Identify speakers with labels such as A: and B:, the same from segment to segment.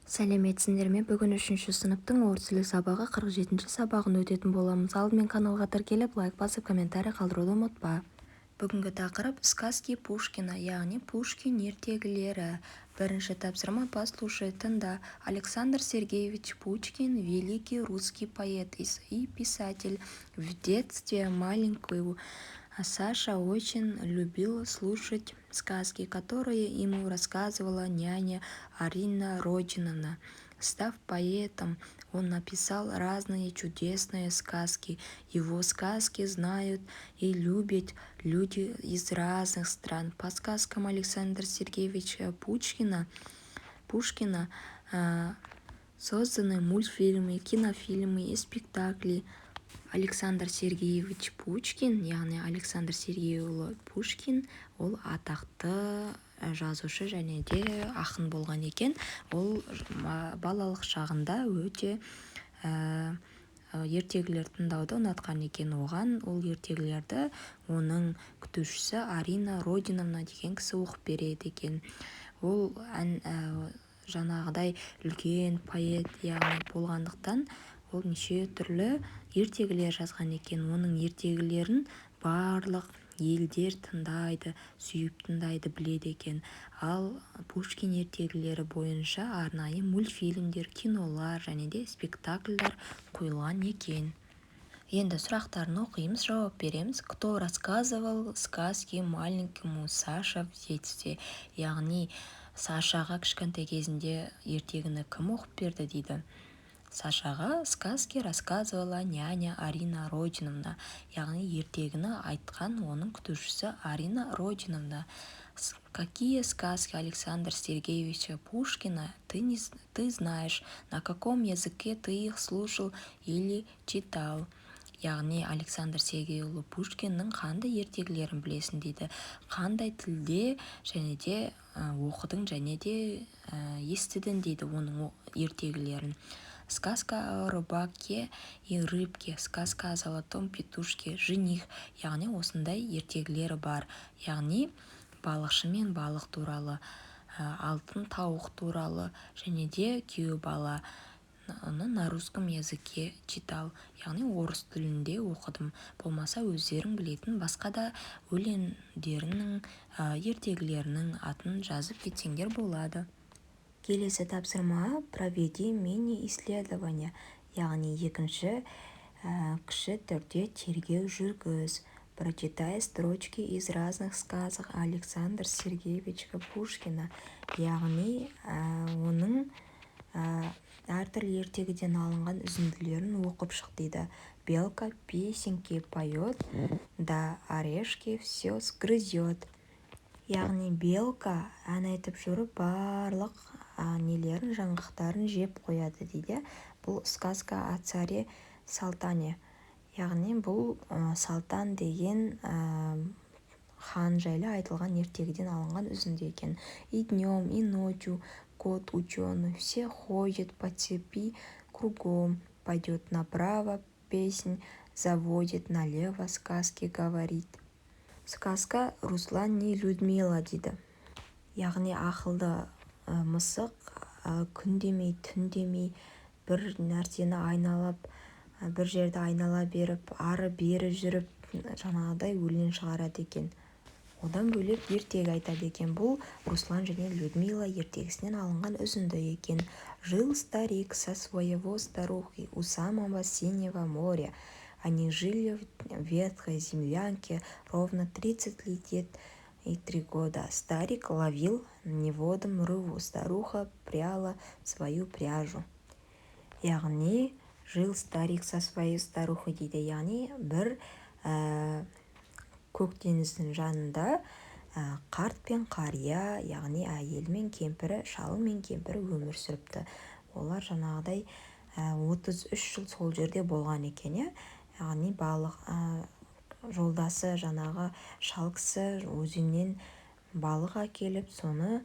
A: сәлеметсіңдер ме? Бүгін 3-ші сыныптың орыс тілі сабағы 47-ші сабағын өтетін боламыз. Алдымен каналға тіркеліп, лайк басып, комментарий қалдыруды ұмытпа. Бүгінгі тақырып сказки Пушкина, яғни Пушкин ертегілері. Бірінші тапсырма послушай, тыңда. Александр Сергеевич Пушкин – великий русский поэт и писатель. В детстве маленькую Саша очень любил слушать сказки, которые ему рассказывала няня Арина Родионовна. Став поэтом, он написал разные чудесные сказки. Его сказки знают и любят люди из разных стран. По сказкам Александра Сергеевича Пушкина созданы мультфильмы, кинофильмы и спектакли. Александр Сергеевич Пушкин, яғни Александр Сергейұлы Пушкин, ол атақты жазушы және де ақын болған екен. Ол балалық шағында өте ертегілер тыңдауды ұнатқан екен. Оған ол ертегілерді оның күтушісі Арина Родионовна деген кісі оқып береді екен. Ол жаңағыдай үлкен поэт яғни болғандықтан ол неше түрлі ертегілер жазған екен. Оның ертегілерін барлық елдер тыңдайды, сүйіп тыңдайды, біледі екен. Ал Пушкин ертегілері бойынша арнайы мультфильмдер, кинолар және де спектакльдер қойылған екен. Енді сұрақтарын оқимыз, жауап береміз. Кто рассказывал сказки маленькому Саша в детстве? Яғни Сашаға кішкентай кезінде ертегіні кім оқып берді дейді. Сашаға сказки рассказывала няня Арина Родионовна. Яғни ертегіні айтқан оның күтушісі Арина Родионовна. Какие сказки Александра Сергеевича Пушкина ты знаешь? На каком языке ты их слушал или читал? Яғни Александр Сергейұлы Пушкиннің қандай ертегілерін білесің дейді. Қандай тілде және де оқыдың және де естідің дейді оның ертегілерін. Сказка о рыбаке и рыбке, сказка о золотом петушке, жених. Яғни осындай ертегілері бар. Яғни балықшы мен балық туралы, алтын тауық туралы және де күйеу бала. На русском языке читал, яғни орыс тілінде оқыдым. Болмаса өздерің білетін басқа да өлеңдерінің, ертегілерінің атын жазып кетсеңдер болады. Келесі тапсырма проведи мини-исследование, яғни екінші кіші түрде тергеу жүргіз. Прочитай строчки из разных сказок Александра Сергеевича Пушкина. Яғни оның әртүрлі ертегіден алынған үзінділерін оқып шық дейді. Белка песенки поет, да орешки все сгрызет. Яғни белка ән айтып жүріп барлық нелерін, жаңғақтарын жеп қояды дейді. Бұл сказка о царе Салтане. Яғни бұл Салтан деген хан жайлы айтылған ертегіден алынған үзінді екен. И днем, и ночью кот ученый, все ходят по цепи кругом, пойдет направо, песнь заводит, налево сказки говорит. Сказка Руслан не Людмила дейді. Яғни ақылды мысық күн демей, түн демей бір нәрсені айналап, бір жерді айнала беріп, ары бері жүріп, жаңағыдай өлең шығарады екен. Одан бөлек ертегі айтады екен. Бұл Руслан және Людмила ертегісінен алынған үзінді екен. Жил старик со своего старухой у самого синего моря. Они жили в ветхой землянке ровно 30 лет и 3 года. Старик ловил в неводном рыву, старуха пряла свою пряжу. Яғни жил старик со своей старухой дейді. Яғни бір көк теңіздің жанында қарт пен қария, яғни әйел мен кемпірі, шалы мен кемпірі өмір сүріпті. Олар жаңағыдай 33 жыл сол жерде болған екен. Яғни балық жолдасы жаңағы шал кісі өзеннен балық әкеліп, соны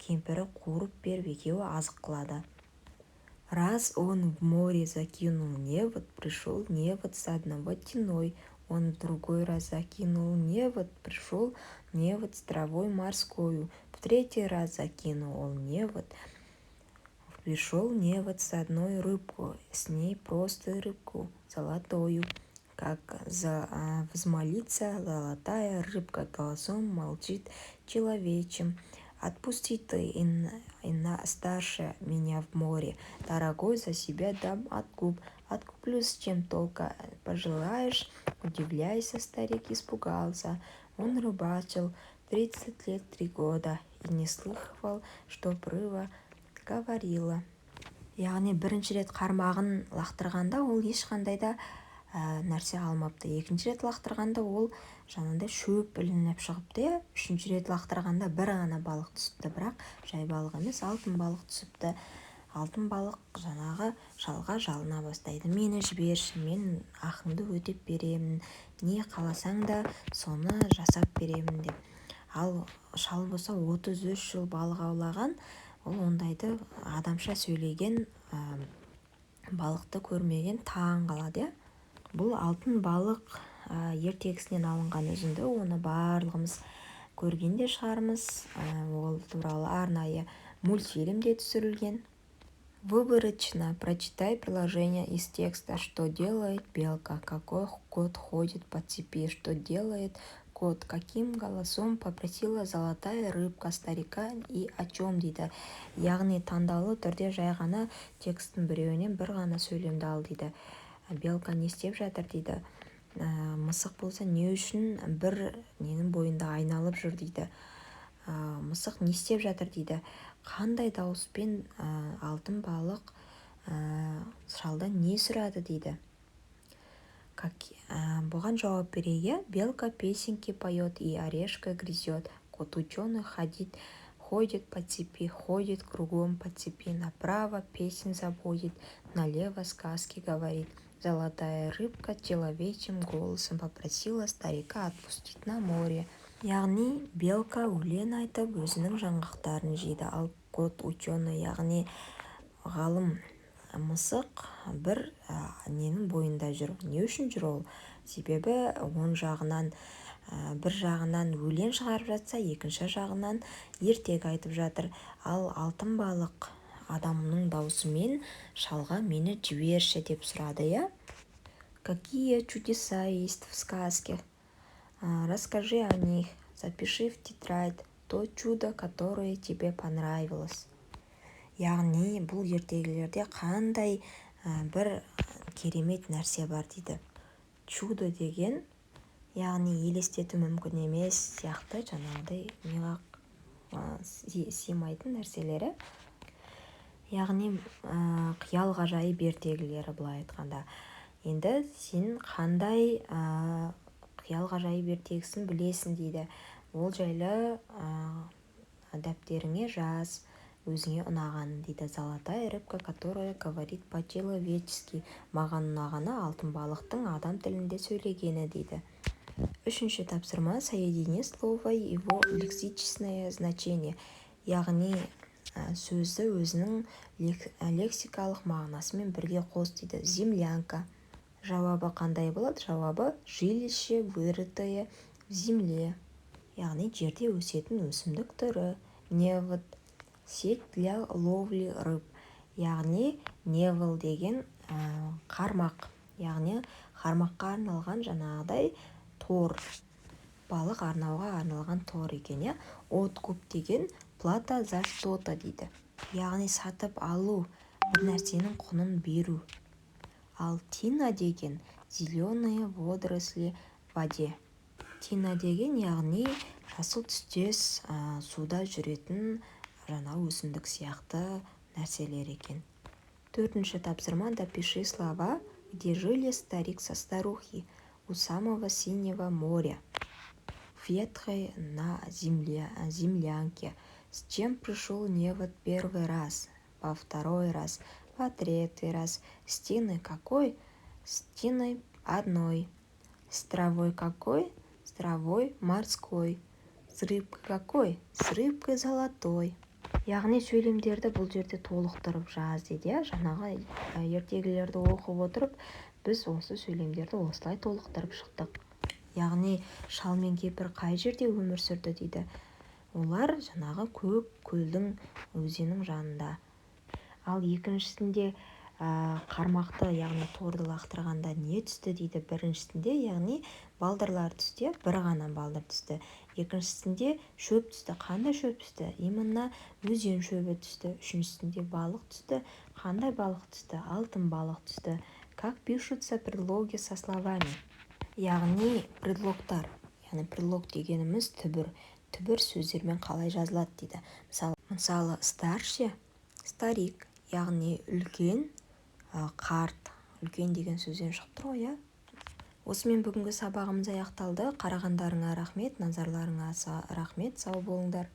A: кемпірі қуырып беріп, екеуі азық қылады. Раз он в море закинул невод, пришел невод с одного тяной. Он в другой раз закинул невод, пришел невод с травой морскою. В третий раз закинул он невод, Пришел невод с одной рыбку, с ней просто рыбку, золотою. Как взмолится золотая рыбка, голосом молчит человечем. Отпусти ты, и старше меня в море, дорогой, за себя дам откуп. Откуплюсь, чем только пожелаешь. Удивляйся, старик испугался. Он рыбачил 30 лет 3 года и не слыхивал, что рыба говорила. Яғни бірінші рет қармағын лақтырғанда ол ешқандай да нәрсе алмапты. Екінші рет лақтырғанда ол жаңағыдай шөп ілініп шығыпты. Үшінші рет лақтырғанда бір ғана балық түсіпті, бірақ жай балық емес, алтын балық түсіпті. Алтын балық жаңағы шалға жалына бастайды. Мені жіберші, мен ақыңды өтеп беремін, не қаласаң да соны жасап беремін деп. Ал шал болса 33 жыл балық аулаған, ол ондайды адамша сөйлеген балықты көрмеген, таң қалады. Бұл алтын балық ертегісінен алынған үзінді, оны барлығымыз көрген де шығармыз. Ол туралы арнайы мультфильм де түсірілген. Выборочно прочитай приложение из текста. Что делает белка? Какой кот ходит по цепи? Что делает кот? Каким голосом попросила золотая рыбка старика и о чем дейді. Яғни таңдаулы түрде жай ғана текстің біреуінен бір ғана сөйлемді ал дейді. Белка не істеп жатыр дейді. Мысық болса не үшін бір ненің бойында айналып жүр дейді. Мысық не істеп жатыр дейді. Қандай дауыспен алтын балық шалдан не сұрады дейді. Бұған жауап береге. Белка песенки поет и орешка грызет. Кот ученый ходит по цепи, ходит кругом по цепи. Направо песен заводит, налево сказки говорит. Золотая рыбка человечьим голосом попросила старика отпустить на море. Яғни белка өлең айтып өзінің жаңғақтарын жейді. Ал кот ученый, яғни ғалым мысық бір ненің бойында жүр. Не үшін жүр ол? Себебі оң жағынан бір жағынан өлең шығарып жатса, екінші жағынан ертегі айтып жатыр. Ал алтын балық адамның даусымен шалға мені жіберші деп сұрады, я? Какие чудеса есть в сказке? Расскажи о них, запиши в тетрадь то чудо, которое тебе понравилось. Яғни бұл ертегілерде қандай бір керемет нәрсе бар дейді. Чудо деген, яғни елестету мүмкін емес сияқты жаңағыдай миға сыймайтын нәрселері. Яғни қиял ғажайып ертегілері былай айтқанда. Енді сен қандай қиял ғажайып ертегісін білесің дейді. Ол жайлы дәптеріңе жаз, өзіңе ұнаған дейді. Золотая рыбка, которая говорит по-человечески. Маған ұнағаны алтын балықтың адам тілінде сөйлегені дейді. Үшінші тапсырма. Соедини слово его лексическое значение. Яғни сөзді өзінің лексикалық мағынасымен бірге қос дейді. Землянка. Жауабы қандай болады? Жауабы жилище, вырытое в земле. Яғни жерде өсетін өсімдік түрі. Невод. Сеть для ловли рыб. Яғни невол деген қармақ. Яғни қармаққа арналған жаңағыдай тор. Балық арнауға арналған тор екен. Откуп деген плата за что-то дейді. Яғни сатып алу, бір нәрсенің құнын беру. Ал тина деген зеленые водоросли в воде. Тина деген яғни жасыл түстес суда жүретін жаңа өсімдік сияқты нәрселер екен. Төртінші тапсырма. Допиши слова, где жили старик со старухи у самого синего моря, в ветхой на землянке. С чем пришел невод первый раз, во второй раз, во третий раз? С тиной какой? С тиной одной. С травой какой? С травой морской. С рыбкой какой? С рыбкой золотой. Яғни сөйлемдерді бұл жерде толықтырып жаз дейді. Жаңағы ертегілерді оқып отырып, біз осы сөйлемдерді осылай толықтырып шықтық. Яғни шал мен кемпір қай жерде өмір сүрді дейді. Олар жаңағы көк көлдің өзенің жанында. ал екіншісінде қармақты, яғни торды лақтырғанда не түсті дейді. Біріншісінде, яғни балдырлар түсті, бір ғана балдыр түсті. Екіншісінде шөп түсті. Қандай шөп түсті? Именно өзен шөбі түсті. Үшіншісінде балық түсті. Қандай балық түсті? Алтын балық түсті. Как пишутся предлоги со словами? Яғни предлогтар. Яғни предлог дегеніміз түбір. Түбір сөздермен қалай жазылады дейді. Мысалы старше, старик, яғни үлкен, қарт, үлкен деген сөзден шығып тұр ғой, иә? Осымен бүгінгі сабағымыз аяқталды. Қарағандарыңа рахмет, назарларыңа рахмет. Сау болыңдар.